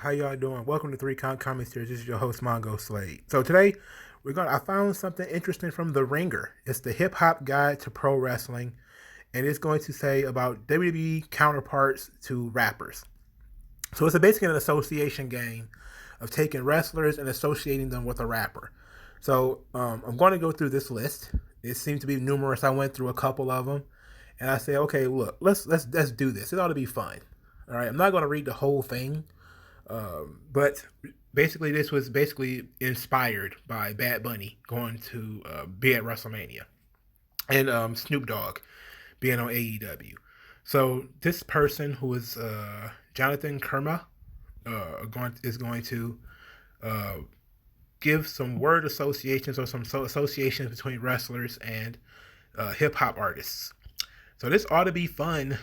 how y'all doing? Welcome to Three Comments here. This is your host MagMongoSlade. So today I found something interesting from The Ringer. It's the hip hop guide to pro wrestling, and it's going to say about WWE counterparts to rappers. So it's basically an association game of taking wrestlers and associating them with a rapper. So I'm going to go through this list. It seems to be numerous. I went through a couple of them, and I say, okay, look, let's do this. It ought to be fun. All right, I'm not going to read the whole thing, but basically this was basically inspired by Bad Bunny going to be at WrestleMania and Snoop Dogg being on AEW. So this person who is Jonathan Kerma is going to uh, give some word associations or some associations between wrestlers and hip hop artists. So this ought to be fun.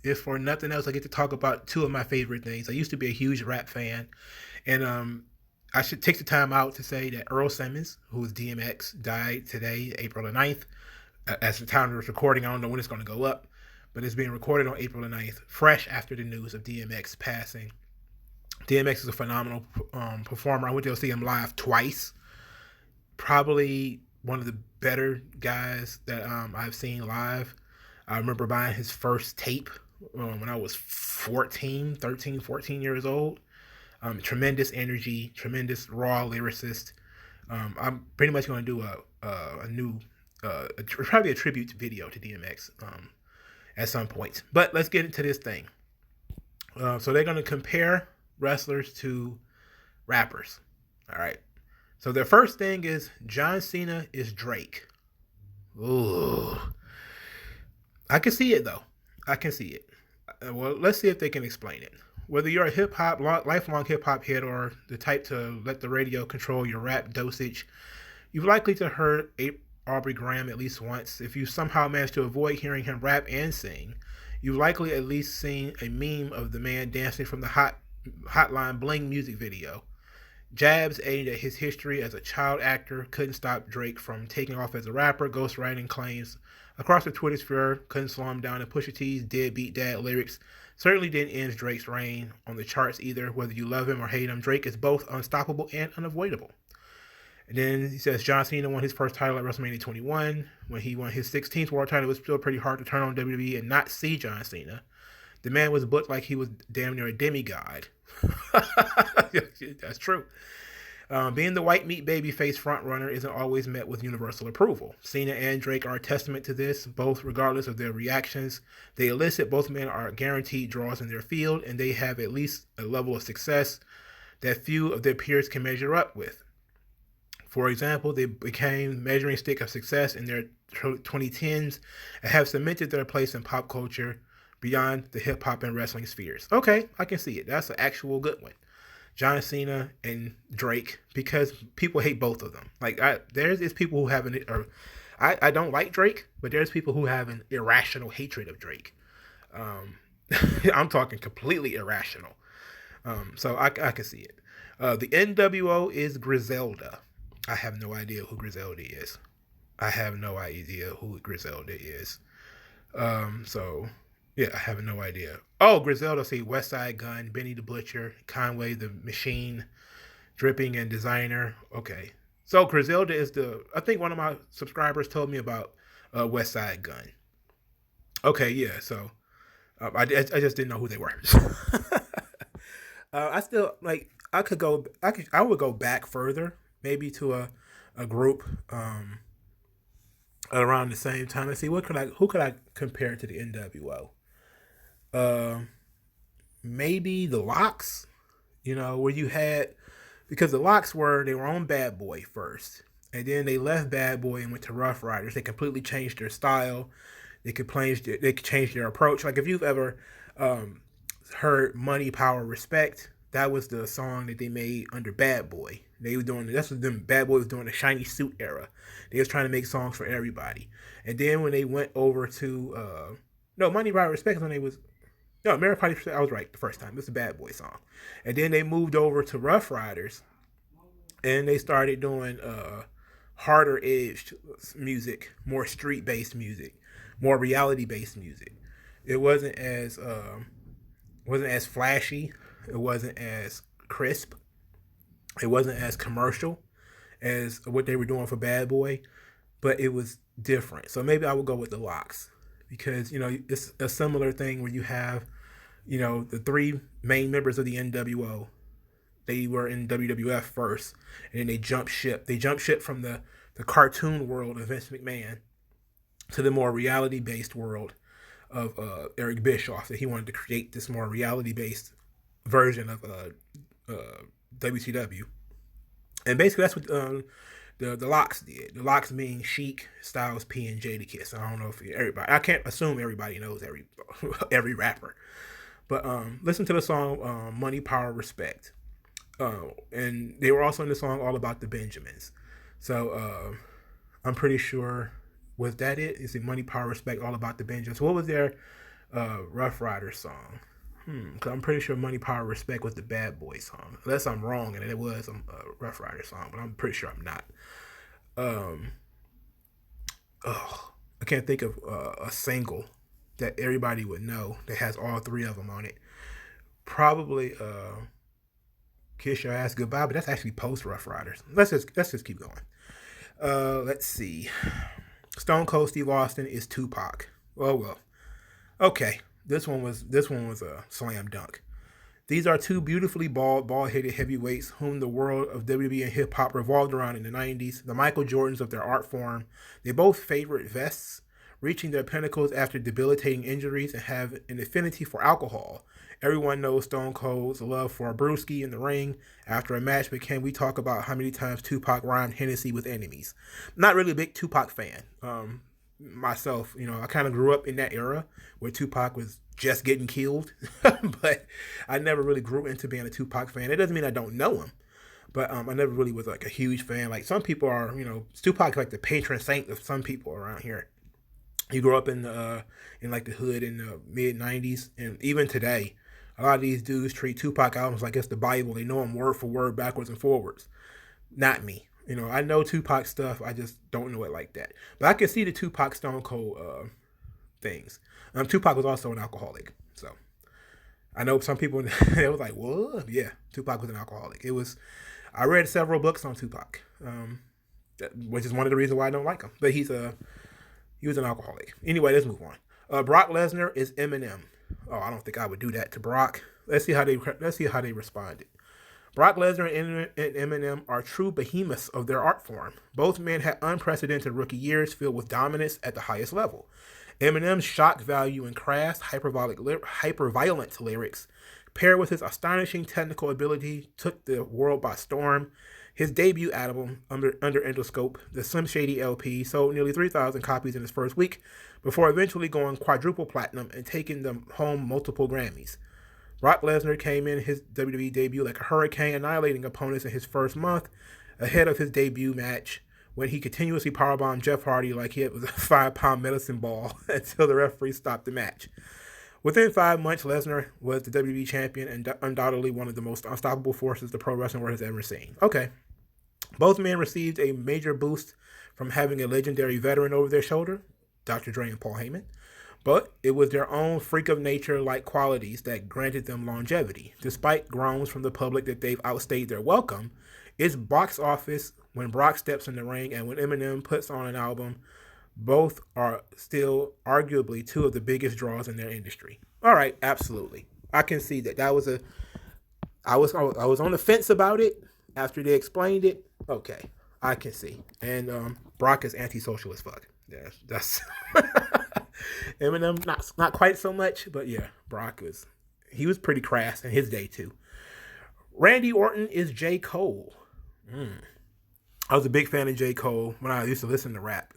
If for nothing else, I get to talk about two of my favorite things. I used to be a huge rap fan, and I should take the time out to say that Earl Simmons, who is DMX, died today, April the 9th. As the time of this recording, I don't know when it's going to go up, but it's being recorded on April the 9th, fresh after the news of DMX passing. DMX is a phenomenal performer. I went to go see him live twice. Probably one of the better guys that I've seen live. I remember buying his first tape when I was 13, 14 years old. Tremendous energy, tremendous raw lyricist. I'm pretty much going to do a new, probably a tribute video to DMX at some point. But let's get into this thing. So they're going to compare wrestlers to rappers. All right. So their first thing is John Cena is Drake. Ooh. I can see it, though. I can see it. Well, let's see if they can explain it. Whether you're a lifelong hip-hop head or the type to let the radio control your rap dosage, you've likely to heard Aubrey Graham at least once. If you somehow managed to avoid hearing him rap and sing, you've likely at least seen a meme of the man dancing from the Hotline Bling music video. Jabs aimed at his history as a child actor couldn't stop Drake from taking off as a rapper. Ghostwriting claims across the Twitter sphere couldn't slow him down, and Pusha T's Deadbeat Dad lyrics certainly didn't end Drake's reign on the charts either. Whether you love him or hate him, Drake is both unstoppable and unavoidable. And then he says John Cena won his first title at WrestleMania 21. When he won his 16th world title, it was still pretty hard to turn on WWE and not see John Cena. The man was booked like he was damn near a demigod. That's true. Being the white meat babyface frontrunner isn't always met with universal approval. Cena and Drake are a testament to this, both regardless of their reactions. They elicit, both men are guaranteed draws in their field, and they have at least a level of success that few of their peers can measure up with. For example, they became measuring stick of success in their 2010s and have cemented their place in pop culture beyond the hip-hop and wrestling spheres. Okay, I can see it. That's an actual good one. John Cena and Drake, because people hate both of them. Like, there's people who have I don't like Drake, but there's people who have an irrational hatred of Drake. I'm talking completely irrational. So I can see it. The NWO is Griselda. I have no idea who Griselda is. So yeah, I have no idea. Oh, Griselda, see, West Side Gun, Benny the Butcher, Conway the Machine, Dripping and Designer. Okay. So Griselda is I think one of my subscribers told me about West Side Gun. Okay, yeah, so I just didn't know who they were. I still, like, I would go back further, maybe to a group around the same time. Let's see, who could I compare to the NWO? Maybe the Locks, where you had, because the Locks they were on Bad Boy first, and then they left Bad Boy and went to Rough Riders. They completely changed their style. They could change their approach. Like, if you've ever heard Money, Power, Respect, that was the song that they made under Bad Boy. They were doing, that's what them Bad Boy was doing, the shiny suit era. They was trying to make songs for everybody. And then when they went over to Money, Power, Respect is when they was, no, Mary I was right the first time. It's a Bad Boy song. And then they moved over to Rough Riders, and they started doing harder edged music, more street based music, more reality based music. It wasn't as flashy. It wasn't as crisp. It wasn't as commercial as what they were doing for Bad Boy, but it was different. So maybe I would go with the Locks because it's a similar thing where you have the three main members of the NWO. They were in WWF first, and then they jumped ship. They jumped ship from the cartoon world of Vince McMahon to the more reality-based world of Eric Bischoff. That he wanted to create this more reality-based version of WCW. And basically that's what the Locks did. The Locks being Sheik, Styles P, and Jadakiss. I don't know if everybody, I can't assume everybody knows every rapper. But listen to the song Money, Power, Respect. And they were also in the song All About the Benjamins. So I'm pretty sure, was that it? Is it Money, Power, Respect, All About the Benjamins? What was their Rough Rider song? Because I'm pretty sure Money, Power, Respect was the Bad Boy song. Unless I'm wrong and it was a Rough Rider song, but I'm pretty sure I'm not. I can't think of a single that everybody would know that has all three of them on it. Probably Kiss Your Ass Goodbye, but that's actually post Rough Riders. Let's just keep going. Let's see. Stone Cold Steve Austin is Tupac. Oh well. Okay. This one was a slam dunk. These are two beautifully bald-headed heavyweights whom the world of WWE and hip-hop revolved around in the 90s, the Michael Jordans of their art form. They both favored vests, reaching their pinnacles after debilitating injuries, and have an affinity for alcohol. Everyone knows Stone Cold's love for a brewski in the ring. After a match, but can we talk about how many times Tupac rhymed Hennessy with enemies? Not really a big Tupac fan. Myself, I kind of grew up in that era where Tupac was just getting killed, but I never really grew into being a Tupac fan. It doesn't mean I don't know him, but I never really was like a huge fan. Like some people are, Tupac's like the patron saint of some people around here. You grew up in like the hood in the mid '90s, and even today, a lot of these dudes treat Tupac albums like it's the Bible. They know them word for word, backwards and forwards. Not me. I know Tupac stuff. I just don't know it like that. But I can see the Tupac Stone Cold things. Tupac was also an alcoholic. So I know some people, they was like, what? Yeah, Tupac was an alcoholic. I read several books on Tupac, which is one of the reasons why I don't like him. But he was an alcoholic. Anyway, let's move on. Brock Lesnar is Eminem. Oh, I don't think I would do that to Brock. Let's see how they responded. Brock Lesnar and Eminem are true behemoths of their art form. Both men had unprecedented rookie years filled with dominance at the highest level. Eminem's shock value and crass, hyper-violent lyrics, paired with his astonishing technical ability, took the world by storm. His debut album, Under Endoscope, the Slim Shady LP, sold nearly 3,000 copies in his first week, before eventually going quadruple platinum and taking them home multiple Grammys. Brock Lesnar came in his WWE debut like a hurricane, annihilating opponents in his first month, ahead of his debut match, when he continuously powerbombed Jeff Hardy like it was a 5-pound medicine ball until the referee stopped the match. Within 5 months, Lesnar was the WWE champion and undoubtedly one of the most unstoppable forces the pro wrestling world has ever seen. Okay. Both men received a major boost from having a legendary veteran over their shoulder, Dr. Dre and Paul Heyman. But it was their own freak of nature-like qualities that granted them longevity. Despite groans from the public that they've outstayed their welcome, it's box office when Brock steps in the ring and when Eminem puts on an album. Both are still arguably two of the biggest draws in their industry. All right, absolutely. I can see that. I was on the fence about it after they explained it. Okay, I can see. And Brock is antisocial as fuck. Yeah, that's Eminem, not quite so much, but yeah, Brock was pretty crass in his day too. Randy Orton is J. Cole. I was a big fan of J. Cole when I used to listen to rap.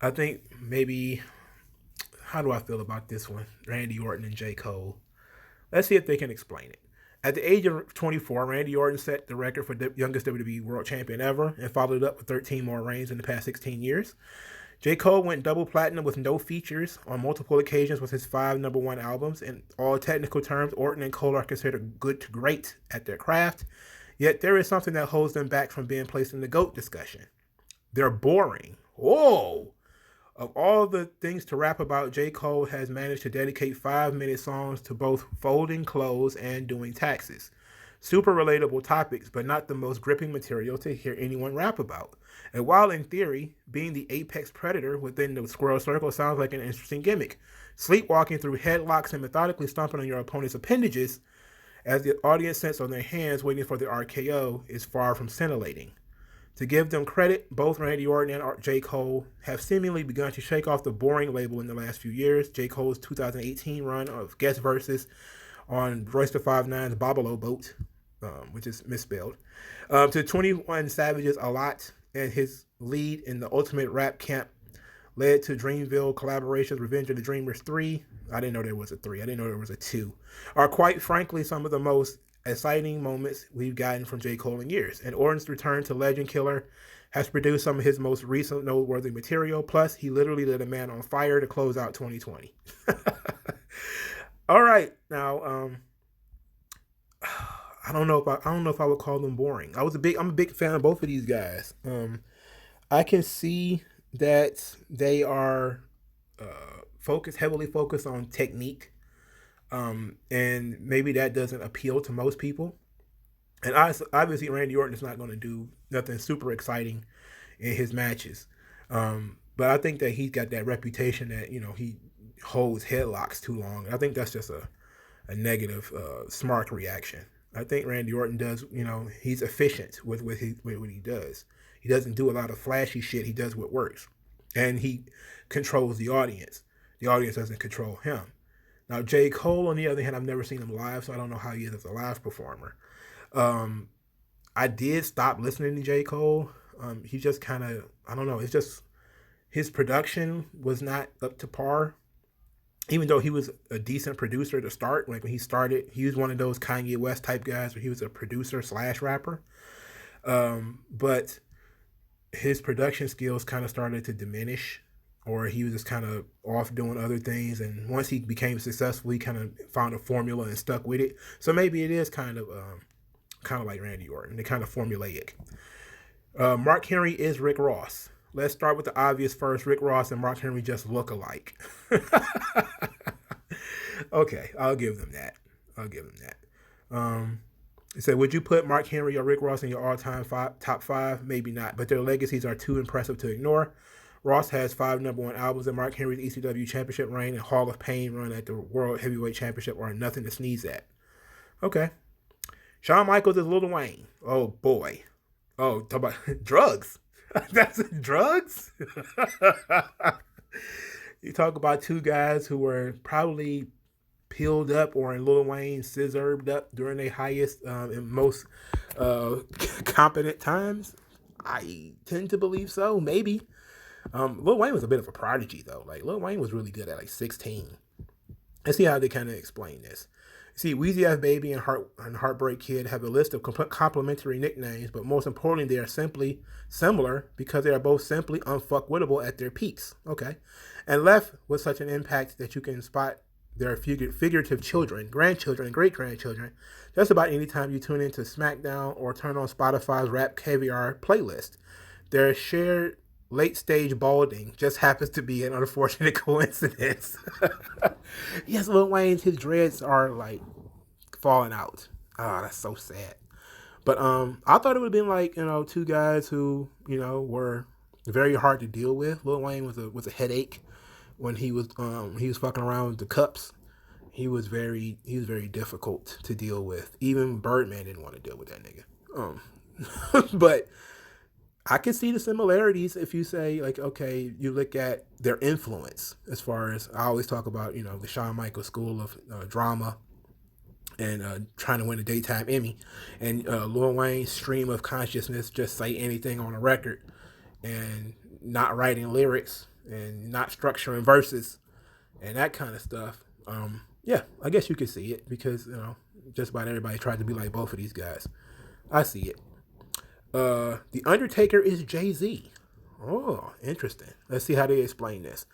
I think maybe, how do I feel about this one? Randy Orton and J. Cole. Let's see if they can explain it. At the age of 24, Randy Orton set the record for the youngest WWE World Champion ever and followed it up with 13 more reigns in the past 16 years. J. Cole went double platinum with no features on multiple occasions with his 5 #1 albums. In all technical terms, Orton and Cole are considered good to great at their craft. Yet there is something that holds them back from being placed in the GOAT discussion. They're boring. Whoa! Of all the things to rap about, J. Cole has managed to dedicate 5-minute songs to both folding clothes and doing taxes. Super relatable topics, but not the most gripping material to hear anyone rap about. And while in theory, being the apex predator within the squirrel circle sounds like an interesting gimmick, sleepwalking through headlocks and methodically stomping on your opponent's appendages as the audience sits on their hands waiting for the RKO is far from scintillating. To give them credit, both Randy Orton and J. Cole have seemingly begun to shake off the boring label in the last few years. J. Cole's 2018 run of guest verses on Royce the 5'9's Bobolo Boat, which is misspelled, to 21 Savage's A Lot, and his lead in the Ultimate Rap Camp led to Dreamville collaborations, Revenge of the Dreamers 3. I didn't know there was a 3. I didn't know there was a 2. Are quite frankly some of the most exciting moments we've gotten from J. Cole in years. And Orton's return to Legend Killer has produced some of his most recent noteworthy material. Plus, he literally lit a man on fire to close out 2020. All right, now I don't know if I would call them boring. I'm a big fan of both of these guys. I can see that they are heavily focused on technique, and maybe that doesn't appeal to most people. And obviously, Randy Orton is not going to do nothing super exciting in his matches, but I think that he's got that reputation that he holds headlocks too long. I think that's just a negative, smart reaction. I think Randy Orton does, he's efficient with what he does. He doesn't do a lot of flashy shit. He does what works. And he controls the audience. The audience doesn't control him. Now, J. Cole, on the other hand, I've never seen him live, so I don't know how he is as a live performer. I did stop listening to J. Cole. He just kind of, I don't know, it's just his production was not up to par. Even though he was a decent producer to start, like when he started, he was one of those Kanye West type guys where he was a producer / rapper. But his production skills kind of started to diminish, or he was just kind of off doing other things. And once he became successful, he kind of found a formula and stuck with it. So maybe it is kind of like Randy Orton. They're kind of formulaic. Mark Henry is Rick Ross. Let's start with the obvious first. Rick Ross and Mark Henry just look alike. Okay, I'll give them that. He said, would you put Mark Henry or Rick Ross in your all-time top 5? Maybe not, but their legacies are too impressive to ignore. Ross has 5 #1 albums, and Mark Henry's ECW Championship reign and Hall of Pain run at the World Heavyweight Championship are nothing to sneeze at. Okay. Shawn Michaels is Lil Wayne. Oh, boy. Oh, talk about drugs. That's drugs? You talk about two guys who were probably peeled up or in Lil Wayne scissored up during their highest and most competent times. I tend to believe so, maybe. Lil Wayne was a bit of a prodigy, though. Like, Lil Wayne was really good at, 16. Let's see how they kind of explain this. See, Weezy F Baby and Heartbreak Kid have a list of complementary nicknames, but most importantly, they are simply similar because they are both simply unfuckwittable at their peaks. Okay. And left with such an impact that you can spot their figurative children, grandchildren, and great-grandchildren just about any time you tune into SmackDown or turn on Spotify's Rap Caviar playlist. Their shared late-stage balding just happens to be an unfortunate coincidence. Yes, Lil Wayne's, his dreads are, falling out. Oh, that's so sad. But I thought it would have been, two guys who, were very hard to deal with. Lil Wayne was a headache when he was fucking around with the cups. He was very difficult to deal with. Even Birdman didn't want to deal with that nigga. But I can see the similarities if you say, okay, you look at their influence as far as, I always talk about, the Shawn Michaels school of drama and trying to win a daytime Emmy. And Lil Wayne's stream of consciousness, just say anything on a record and not writing lyrics and not structuring verses and that kind of stuff. Yeah, I guess you could see it because, just about everybody tried to be like both of these guys. I see it. The Undertaker is Jay-Z. Oh, interesting. Let's see how they explain this.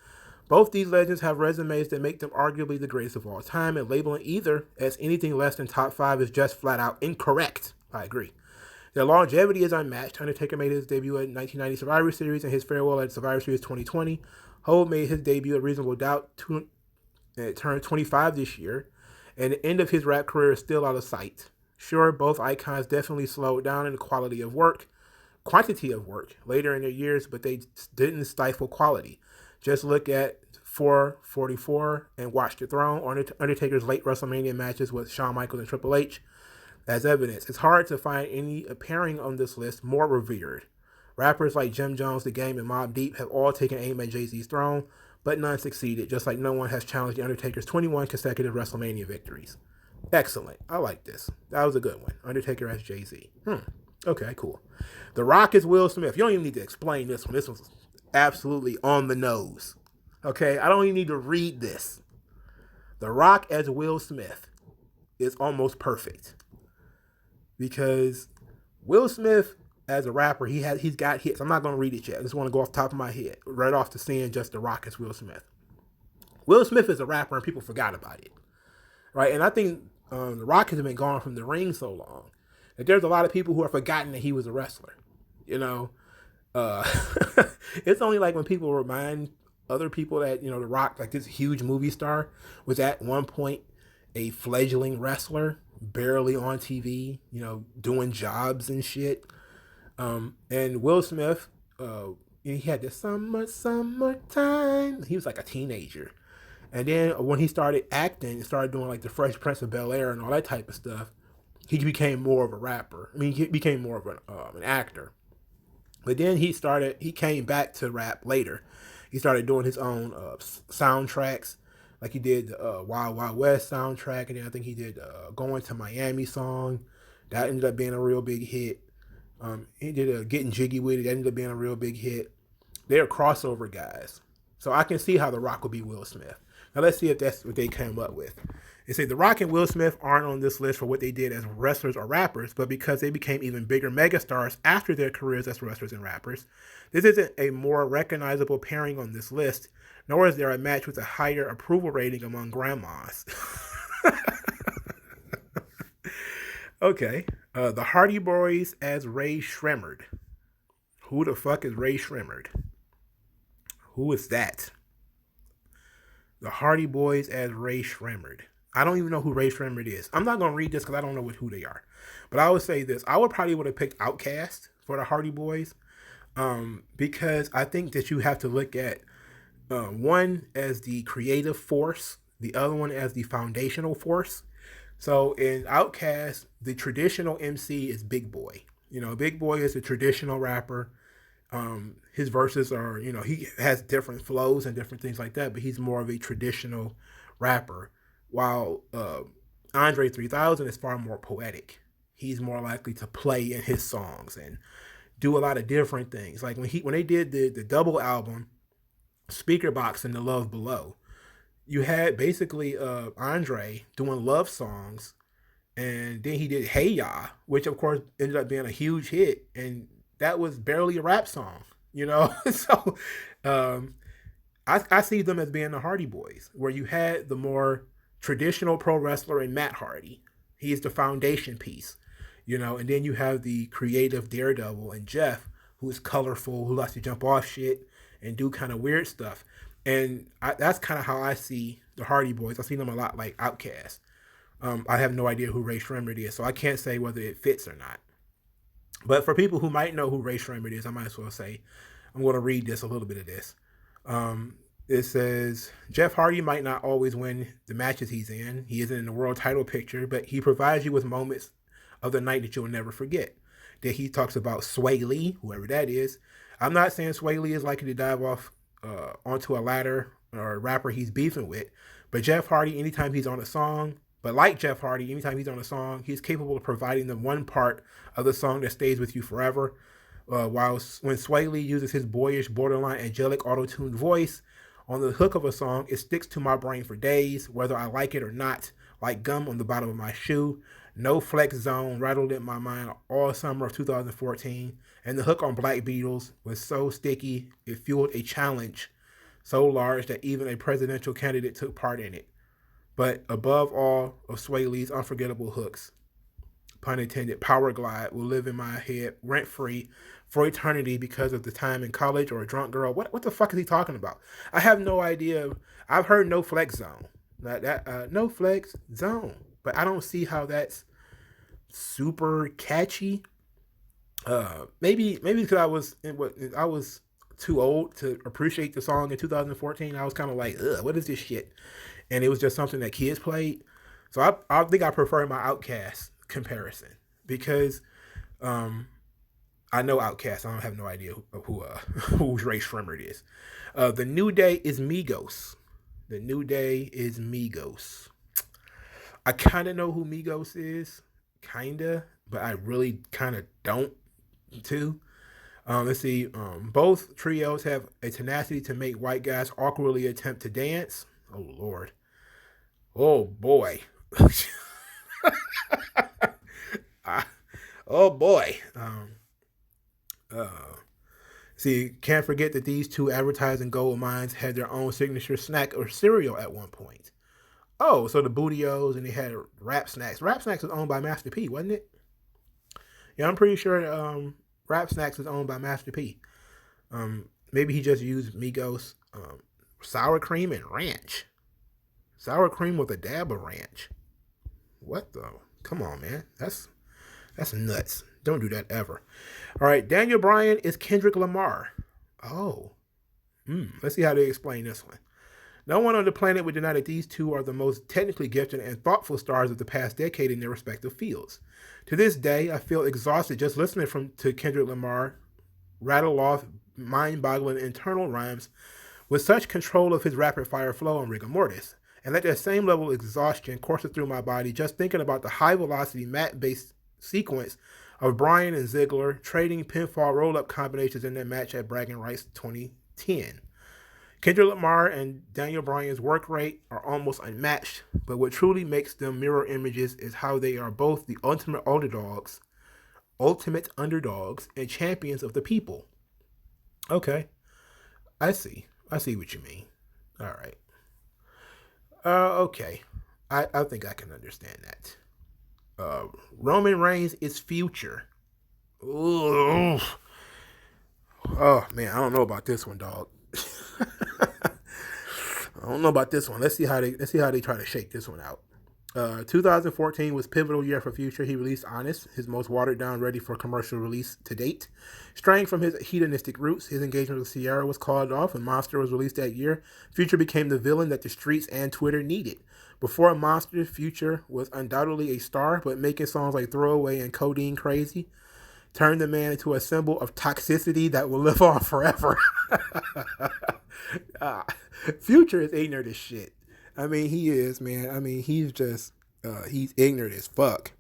Both these legends have resumes that make them arguably the greatest of all time, and labeling either as anything less than top 5 is just flat out incorrect. I agree. Their longevity is unmatched. Undertaker made his debut at 1990 Survivor Series and his farewell at Survivor Series 2020. Hope made his debut at Reasonable Doubt and turned 25 this year, and the end of his rap career is still out of sight. Sure, both icons definitely slowed down in the quantity of work later in their years, but they didn't stifle quality. Just look at 444 and Watch the Throne, or Undertaker's late WrestleMania matches with Shawn Michaels and Triple H as evidence. It's hard to find any appearing on this list more revered. Rappers like Jim Jones, The Game, and Mobb Deep have all taken aim at Jay-Z's throne, but none succeeded, just like no one has challenged The Undertaker's 21 consecutive WrestleMania victories. Excellent. I like this. That was a good one. Undertaker as Jay-Z. Okay, cool. The Rock is Will Smith. You don't even need to explain this one. This one's absolutely on the nose. Okay, I don't even need to read this. The Rock as Will Smith is almost perfect. Because Will Smith, as a rapper, he's got hits. I'm not going to read it yet. I just want to go off the top of my head, right off to seeing just The Rock as Will Smith. Will Smith is a rapper and people forgot about it. Right? And I think The Rock has been gone from the ring so long that there's a lot of people who have forgotten that he was a wrestler. You know? It's only like when people remind other people that, The Rock, like this huge movie star, was at one point a fledgling wrestler, barely on TV, doing jobs and shit. And Will Smith, he had this summertime. He was like a teenager. And then when he started acting, started doing like the Fresh Prince of Bel-Air and all that type of stuff, he became more of a rapper. I mean, he became more of an actor. But then he came back to rap later. He started doing his own soundtracks. Like he did the Wild Wild West soundtrack, and then I think he did Going to Miami song. That ended up being a real big hit. He did Getting Jiggy With It. That ended up being a real big hit. They're crossover guys. So I can see how The Rock will be Will Smith. Now let's see if that's what they came up with. They say The Rock and Will Smith aren't on this list for what they did as wrestlers or rappers, but because they became even bigger megastars after their careers as wrestlers and rappers. This isn't a more recognizable pairing on this list, nor is there a match with a higher approval rating among grandmas. Okay. The Hardy Boys as Ray Shremmerd. Who the fuck is Ray Shremmerd? Who is that? The Hardy Boys as Ray Shremmerd. I don't even know who Ray Shremmerd is. I'm not going to read this because I don't know who they are. But I would say this. I would have picked Outkast for the Hardy Boys. Because I think that you have to look at one as the creative force, the other one as the foundational force. So in Outkast, the traditional MC is Big Boy. Big Boy is a traditional rapper. His verses are, he has different flows and different things like that, but he's more of a traditional rapper. While Andre 3000 is far more poetic. He's more likely to play in his songs and do a lot of different things. Like when they did the double album, Speaker Box and The Love Below, you had basically Andre doing love songs, and then he did Hey Ya, which of course ended up being a huge hit, and that was barely a rap song, So I see them as being the Hardy Boys, where you had the more traditional pro wrestler in Matt Hardy. He is the foundation piece, and then you have the creative daredevil and Jeff, who is colorful, who likes to jump off shit and do kind of weird stuff. And that's kind of how I see the Hardy Boys. I see them a lot like Outkast. I have no idea who Ray Shremmerd is, so I can't say whether it fits or not. But for people who might know who Ray Shremmerd is, I might as well say, I'm going to read a little bit of this. It says, Jeff Hardy might not always win the matches he's in. He isn't in the world title picture, but he provides you with moments of the night that you'll never forget. That he talks about Sway Lee, whoever that is. I'm not saying Sway Lee is likely to dive off onto a ladder or a rapper he's beefing with, but Jeff Hardy, anytime he's on a song, he's capable of providing the one part of the song that stays with you forever. When Sway Lee uses his boyish, borderline angelic auto-tuned voice on the hook of a song, it sticks to my brain for days, whether I like it or not, like gum on the bottom of my shoe. No Flex Zone rattled in my mind all summer of 2014, and the hook on Black Beatles was so sticky, it fueled a challenge so large that even a presidential candidate took part in it. But above all of Sway Lee's unforgettable hooks, pun intended, Power Glide will live in my head rent-free for eternity because of the time in college or a drunk girl. What the fuck is he talking about? I have no idea. I've heard No Flex Zone. No Flex Zone. But I don't see how that's super catchy. Maybe because I was too old to appreciate the song in 2014. I was kind of like, ugh, what is this shit? And it was just something that kids played. So I think I prefer my Outkast comparison because I know Outkast. I don't have no idea whose Ray Shrimmer it is. The New Day is Migos. The New Day is Migos. I kind of know who Migos is, kinda, but I really kind of don't too. Let's see. Both trios have a tenacity to make white guys awkwardly attempt to dance. Oh Lord. Oh boy. Oh boy. Uh, See, can't forget that these two advertising gold mines had their own signature snack or cereal at one point. Oh, so the Bootios and they had Rap Snacks. Rap Snacks was owned by Master P, wasn't it? Yeah, I'm pretty sure Rap Snacks was owned by Master P. Maybe he just used Migos sour cream and ranch. Sour cream with a dab of ranch. What the? Come on, man. That's nuts. Don't do that ever. All right, Daniel Bryan is Kendrick Lamar. Oh. Let's see how they explain this one. No one on the planet would deny that these two are the most technically gifted and thoughtful stars of the past decade in their respective fields. To this day, I feel exhausted just listening to Kendrick Lamar rattle off mind-boggling internal rhymes with such control of his rapid-fire flow and rigor mortis. And let that same level of exhaustion course through my body just thinking about the high-velocity mat-based sequence of Bryan and Ziggler trading pinfall roll-up combinations in their match at Bragging Rights 2010. Kendrick Lamar and Daniel Bryan's work rate are almost unmatched, but what truly makes them mirror images is how they are both the ultimate underdogs, and champions of the people. Okay, I see what you mean. All right. Okay, I think I can understand that. Roman Reigns is future. Ooh. Oh man, I don't know about this one, dog. I don't know about this one. Let's see how they try to shake this one out. 2014 was pivotal year for Future. He released Honest, his most watered down, ready for commercial release to date. Straying from his hedonistic roots, his engagement with Ciara was called off when Monster was released that year. Future became the villain that the streets and Twitter needed. Before Monster, Future was undoubtedly a star, but making songs like Throwaway and Codeine Crazy turned the man into a symbol of toxicity that will live on forever. Future is ignorant as shit. I mean, he is, man. I mean, he's just, he's ignorant as fuck.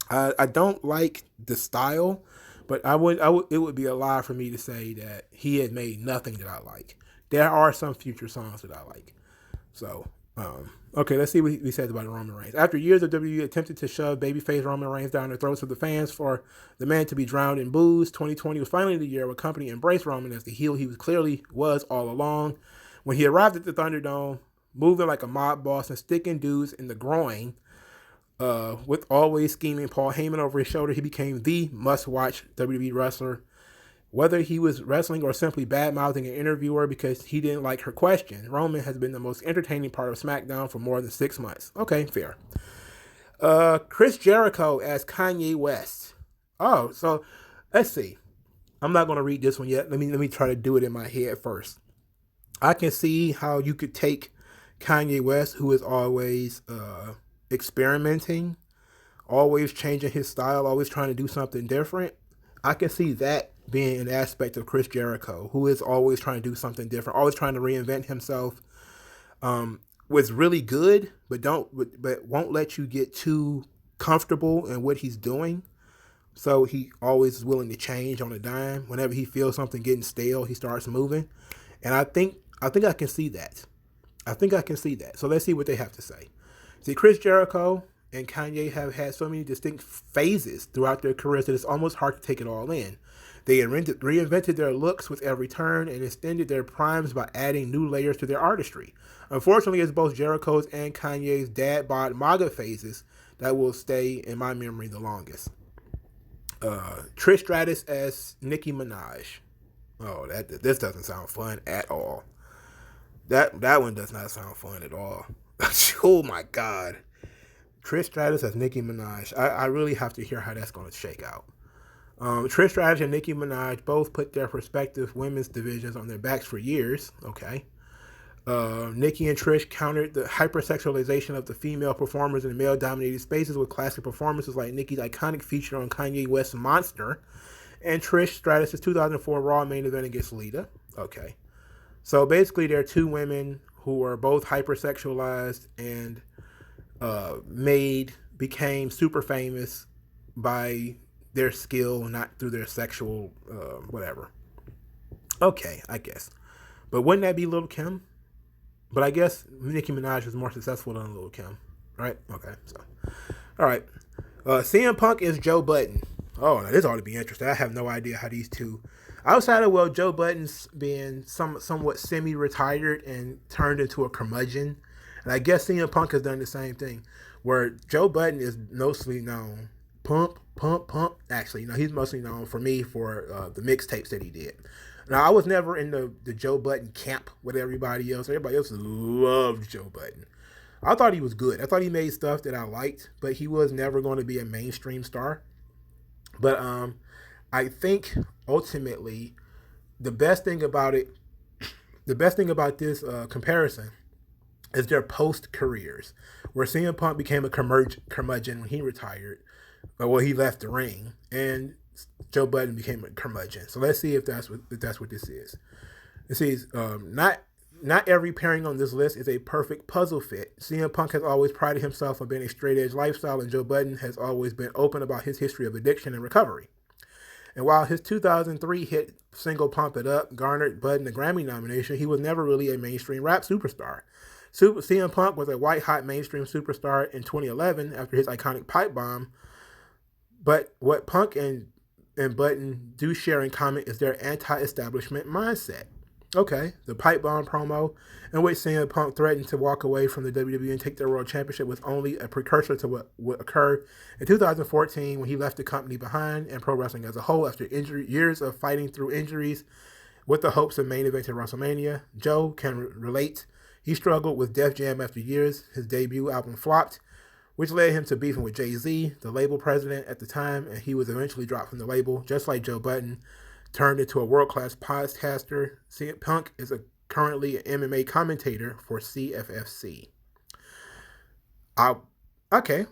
I don't like the style, but it would be a lie for me to say that he has made nothing that I like. There are some Future songs that I like. So, okay, let's see what he says about Roman Reigns. After years of WWE attempting to shove babyface Roman Reigns down the throats of the fans for the man to be drowned in booze, 2020 was finally the year where company embraced Roman as the heel he was all along. When he arrived at the Thunderdome, moving like a mob boss and sticking dudes in the groin, with always scheming Paul Heyman over his shoulder, he became the must-watch WWE wrestler. Whether he was wrestling or simply bad-mouthing an interviewer because he didn't like her question, Roman has been the most entertaining part of SmackDown for more than 6 months. Okay, fair. Chris Jericho as Kanye West. Oh, so let's see. I'm not going to read this one yet. Let me try to do it in my head first. I can see how you could take Kanye West, who is always experimenting, always changing his style, always trying to do something different. I can see that being an aspect of Chris Jericho, who is always trying to do something different, always trying to reinvent himself. Was really good, but won't let you get too comfortable in what he's doing. So he always is willing to change on a dime. Whenever he feels something getting stale, he starts moving. And I think I can see that. So let's see what they have to say. See, Chris Jericho and Kanye have had so many distinct phases throughout their careers that it's almost hard to take it all in. They reinvented their looks with every turn and extended their primes by adding new layers to their artistry. Unfortunately, it's both Jericho's and Kanye's dad bod MAGA phases that will stay in my memory the longest. Trish Stratus as Nicki Minaj. Oh, this doesn't sound fun at all. That one does not sound fun at all. Oh my God. Trish Stratus as Nicki Minaj. I really have to hear how that's going to shake out. Trish Stratus and Nicki Minaj both put their respective women's divisions on their backs for years. Okay. Nicki and Trish countered the hypersexualization of the female performers in male-dominated spaces with classic performances like Nicki's iconic feature on Kanye West's Monster and Trish Stratus' 2004 Raw main event against Lita. Okay. So basically, there are two women who are both hypersexualized and became super famous by their skill, not through their sexual whatever. Okay, I guess. But wouldn't that be Lil' Kim? But I guess Nicki Minaj is more successful than Lil' Kim, right? Okay, so. All right. CM Punk is Joe Budden. Oh, now this ought to be interesting. I have no idea how these two, outside of, well, Joe Budden's being somewhat semi-retired and turned into a curmudgeon, and I guess CM Punk has done the same thing, where Joe Budden is mostly known, pump. Actually, no, he's mostly known for me for the mixtapes that he did. Now, I was never in the Joe Budden camp with everybody else. Everybody else loved Joe Budden. I thought he was good. I thought he made stuff that I liked, but he was never going to be a mainstream star. But I think ultimately the best thing about this comparison is their post careers, where CM Punk became a curmudgeon when he retired, well, he left the ring, and Joe Budden became a curmudgeon. So let's see if that's what this is. It says not every pairing on this list is a perfect puzzle fit. CM Punk has always prided himself on being a straight edge lifestyle, and Joe Budden has always been open about his history of addiction and recovery. And while his 2003 hit single "Pump It Up" garnered Budden a Grammy nomination, he was never really a mainstream rap superstar. CM Punk was a white-hot mainstream superstar in 2011 after his iconic pipe bomb. But what Punk and Budden do share in common is their anti-establishment mindset. Okay, the pipe bomb promo in which CM Punk threatened to walk away from the WWE and take their World Championship was only a precursor to what would occur in 2014 when he left the company behind and pro wrestling as a whole after years of fighting through injuries with the hopes of main eventing WrestleMania. Joe can relate. He struggled with Def Jam after years. His debut album flopped, which led him to beefing with Jay-Z, the label president at the time, and he was eventually dropped from the label, just like Joe Budden turned into a world-class podcaster. CM Punk is currently an MMA commentator for CFFC. Okay,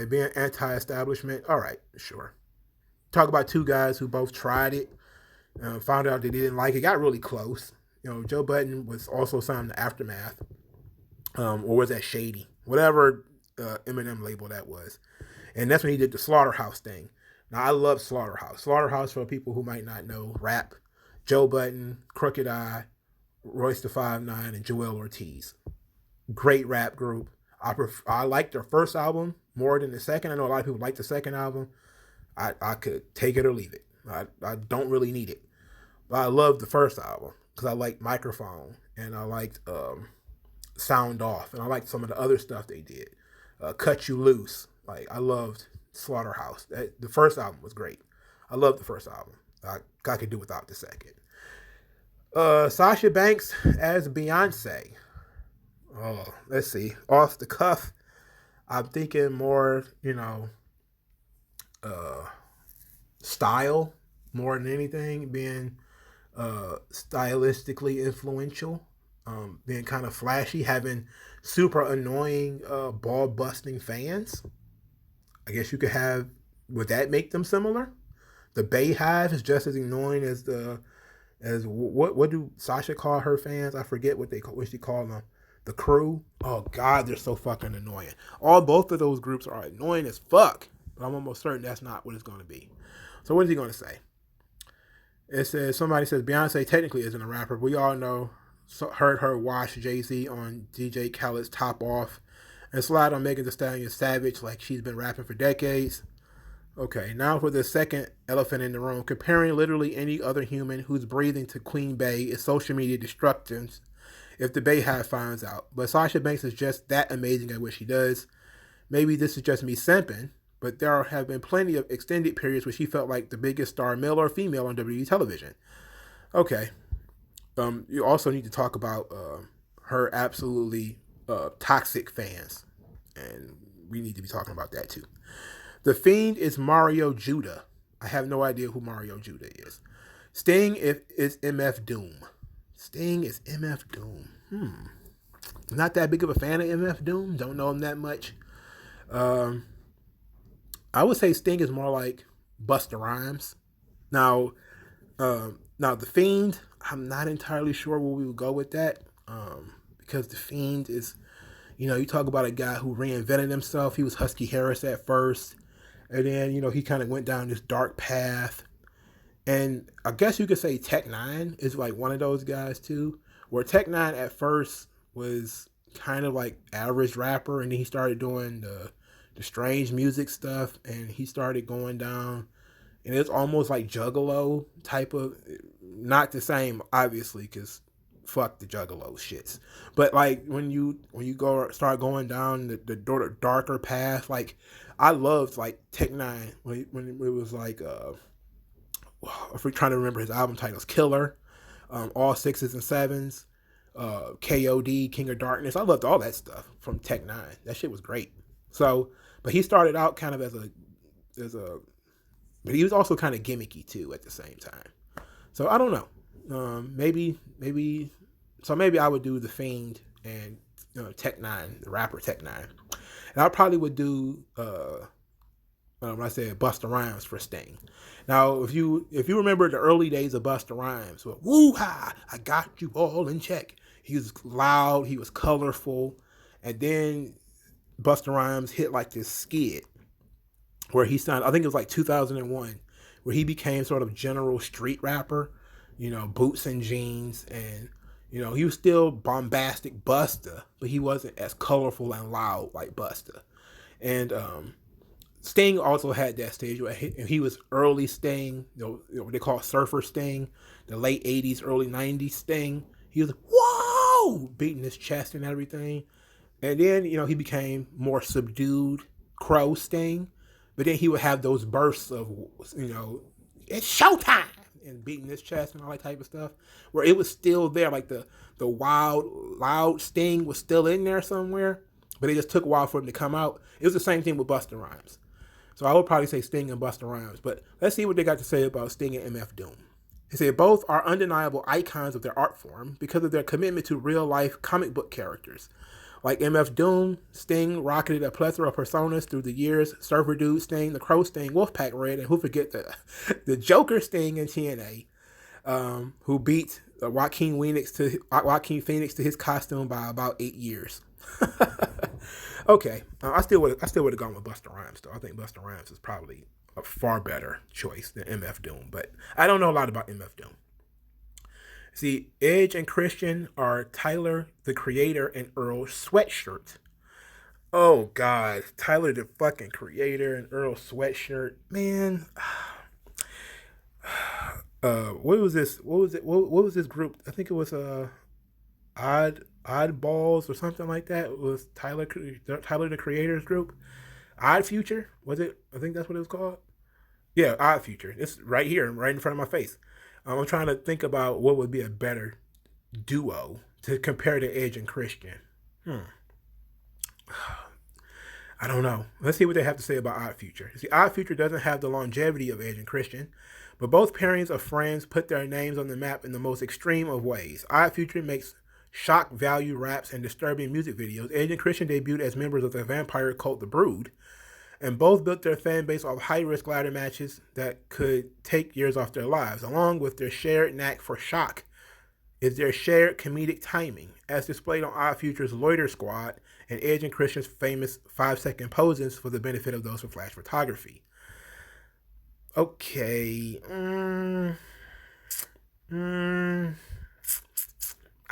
being anti-establishment, all right, sure. Talk about two guys who both tried it, found out they didn't like it, got really close. You know, Joe Budden was also signed to Aftermath, or was that Shady? Whatever Eminem label that was. And that's when he did the Slaughterhouse thing. Now, I love Slaughterhouse. Slaughterhouse, for people who might not know, rap, Joe Budden, Crooked Eye, Royce the 5'9", and Joel Ortiz. Great rap group. I like their first album more than the second. I know a lot of people like the second album. I could take it or leave it. I don't really need it. But I love the first album because I liked Microphone and I liked Sound Off and I liked some of the other stuff they did. Cut You Loose. Like, I loved Slaughterhouse. The first album was great. I loved the first album. I could do without the second. Sasha Banks as Beyonce. Oh, let's see. Off the cuff, I'm thinking more, style more than anything, being stylistically influential, being kind of flashy, having super annoying ball-busting fans. I guess you could have, would that make them similar? The Bayhive is just as annoying as what do Sasha call her fans? I forget what she call them. The Crew. Oh God, they're so fucking annoying. Both of those groups are annoying as fuck. But I'm almost certain that's not what it's going to be. So what is he going to say? It says, somebody says Beyonce technically isn't a rapper. We all know, heard her wash Jay-Z on DJ Khaled's Top Off and slide on Megan Thee Stallion Savage like she's been rapping for decades. Okay, now for the second elephant in the room. Comparing literally any other human who's breathing to Queen Bey is social media destruction if the Bayhive finds out. But Sasha Banks is just that amazing at what she does. Maybe this is just me simping, but there have been plenty of extended periods where she felt like the biggest star, male or female, on WWE television. Okay. You also need to talk about her absolutely toxic fans. And we need to be talking about that too. The Fiend is Mario Judah. I have no idea who Mario Judah is. Sting is MF Doom. Sting is MF Doom. Not that big of a fan of MF Doom. Don't know him that much. I would say Sting is more like Busta Rhymes. Now, the Fiend, I'm not entirely sure where we would go with that. Because the Fiend is, you talk about a guy who reinvented himself. He was Husky Harris at first. And then, he kind of went down this dark path. And I guess you could say Tech Nine is like one of those guys too. Where Tech Nine at first was kind of like average rapper. And then he started doing the strange music stuff. And he started going down. And it's almost like Juggalo type of, not the same, obviously, because fuck the Juggalo shits. But like when you start going down the darker path, like I loved like Tech Nine when it was like if we're trying to remember his album titles, Killer, All Sixes and Sevens, KOD, King of Darkness. I loved all that stuff from Tech Nine. That shit was great. So, but he started out kind of as a but he was also kind of gimmicky too at the same time. So I don't know. Maybe I would do the Fiend and Tech Nine, the rapper Tech Nine, and I probably would do when I said Busta Rhymes for Sting. Now, if you remember the early days of Busta Rhymes, well, woo ha, I got you all in check. He was loud, he was colorful, and then Busta Rhymes hit like this skid where he signed, I think it was like 2001, where he became sort of general street rapper, boots and jeans, and he was still bombastic Busta, but he wasn't as colorful and loud like Busta. And Sting also had that stage where he was early Sting, what they call surfer Sting, the late 80s, early 90s Sting. He was like, whoa, beating his chest and everything. And then, he became more subdued Crow Sting. But then he would have those bursts of, it's showtime, and beating his chest and all that type of stuff, where it was still there, like the wild, loud Sting was still in there somewhere, but it just took a while for him to come out. It was the same thing with Busta Rhymes. So I would probably say Sting and Busta Rhymes, but let's see what they got to say about Sting and MF Doom. They say both are undeniable icons of their art form because of their commitment to real-life comic book characters. Like MF Doom, Sting rocketed a plethora of personas through the years: Surfer Dude Sting, the Crow Sting, Wolfpack Red, and who forget the Joker Sting in TNA, who beat Joaquin Phoenix to his costume by about 8 years. Okay, I still would have gone with Busta Rhymes though. I think Busta Rhymes is probably a far better choice than MF Doom, but I don't know a lot about MF Doom. See, Edge and Christian are Tyler, the Creator, and Earl Sweatshirt. Oh, God. Tyler, the fucking Creator, and Earl Sweatshirt. Man. What was this? What was this group? I think it was Oddballs or something like that. It was Tyler the Creator's group. Odd Future? Was it? I think that's what it was called. Yeah, Odd Future. It's right here, right in front of my face. I'm trying to think about what would be a better duo to compare to Edge and Christian. I don't know. Let's see what they have to say about Odd Future. See, Odd Future doesn't have the longevity of Edge and Christian, but both pairings of friends put their names on the map in the most extreme of ways. Odd Future makes shock value raps and disturbing music videos. Edge and Christian debuted as members of the vampire cult The Brood, and both built their fan base off high-risk ladder matches that could take years off their lives. Along with their shared knack for shock is their shared comedic timing, as displayed on Odd Future's Loiter Squad and Edge and Christian's famous 5-second poses for the benefit of those with flash photography. Okay. I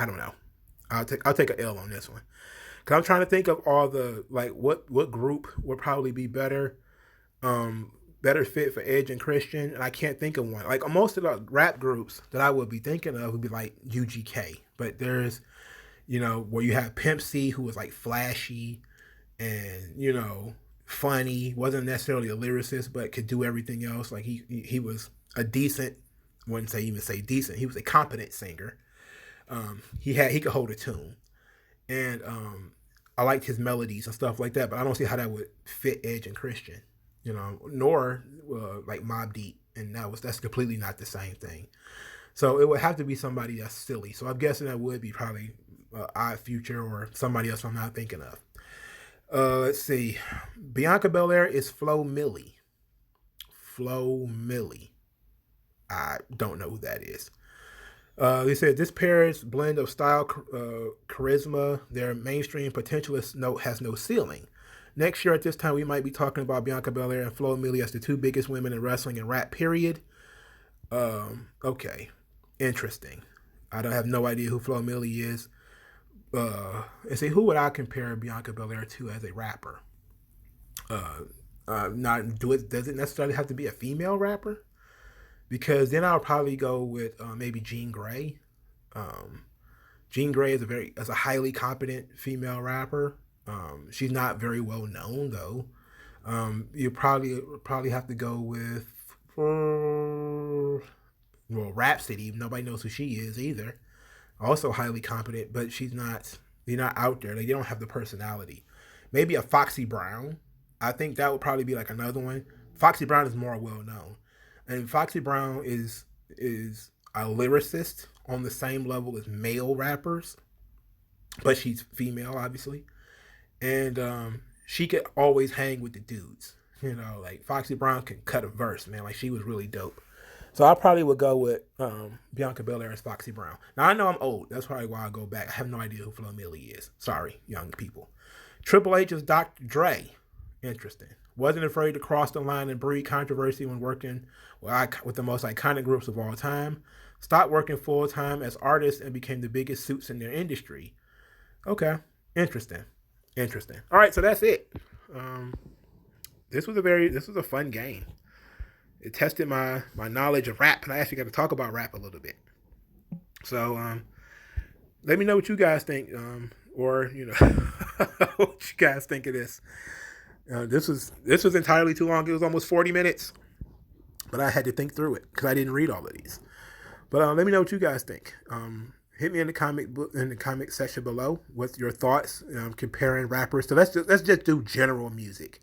don't know. I'll take an L on this one. Cause I'm trying to think of all the, like, what group would probably be better fit for Edge and Christian, and I can't think of one. Like, most of the rap groups that I would be thinking of would be like UGK, but there's, where you have Pimp C, who was like flashy and funny, wasn't necessarily a lyricist, but could do everything else. Like he was a decent, wouldn't even say decent. He was a competent singer. He could hold a tune. And I liked his melodies and stuff like that, but I don't see how that would fit Edge and Christian, nor like Mobb Deep, and that's completely not the same thing. So it would have to be somebody that's silly. So I'm guessing that would be probably Odd Future or somebody else I'm not thinking of. Let's see. Bianca Belair is Flo Milli. Flo Milli. I don't know who that is. They said this pair's blend of style, charisma, their mainstream potential has no ceiling. Next year at this time, we might be talking about Bianca Belair and Flo Milli as the two biggest women in wrestling and rap, period. Okay. Interesting. I don't have no idea who Flo Milli is. And say, who would I compare Bianca Belair to as a rapper? Does it necessarily have to be a female rapper? Because then I'll probably go with maybe Jean Grey. Jean Grey is a highly competent female rapper. She's not very well known though. You probably have to go with Rhapsody. Nobody knows who she is either. Also highly competent, but they're not out there. They don't have the personality. Maybe a Foxy Brown. I think that would probably be like another one. Foxy Brown is more well known. And Foxy Brown is a lyricist on the same level as male rappers, but she's female, obviously. And she could always hang with the dudes. Like Foxy Brown can cut a verse, man. Like she was really dope. So I probably would go with Bianca Belair as Foxy Brown. Now I know I'm old. That's probably why I go back. I have no idea who Flo Milli is. Sorry, young people. Triple H is Dr. Dre. Interesting. Wasn't afraid to cross the line and breed controversy when working with the most iconic groups of all time. Stopped working full time as artists and became the biggest suits in their industry. Okay, interesting. All right, so that's it. This was a fun game. It tested my knowledge of rap, and I actually got to talk about rap a little bit. So let me know what you guys think, or what you guys think of this. This was entirely too long. It was almost 40 minutes, but I had to think through it because I didn't read all of these. But let me know what you guys think. Hit me in the comment section below with your thoughts comparing rappers. So let's just do general music.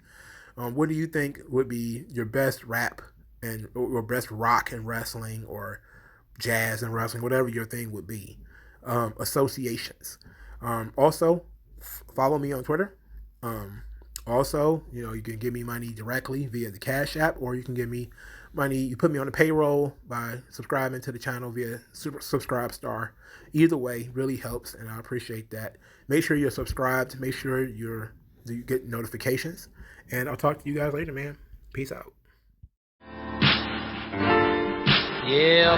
What do you think would be your best rap or best rock in wrestling or jazz in wrestling, whatever your thing would be? Associations. Also, follow me on Twitter. Also, you can give me money directly via the Cash App, or you can give me money. You put me on the payroll by subscribing to the channel via Subscribe Star. Either way really helps, and I appreciate that. Make sure you're subscribed. Make sure you get notifications, and I'll talk to you guys later, man. Peace out. Yeah.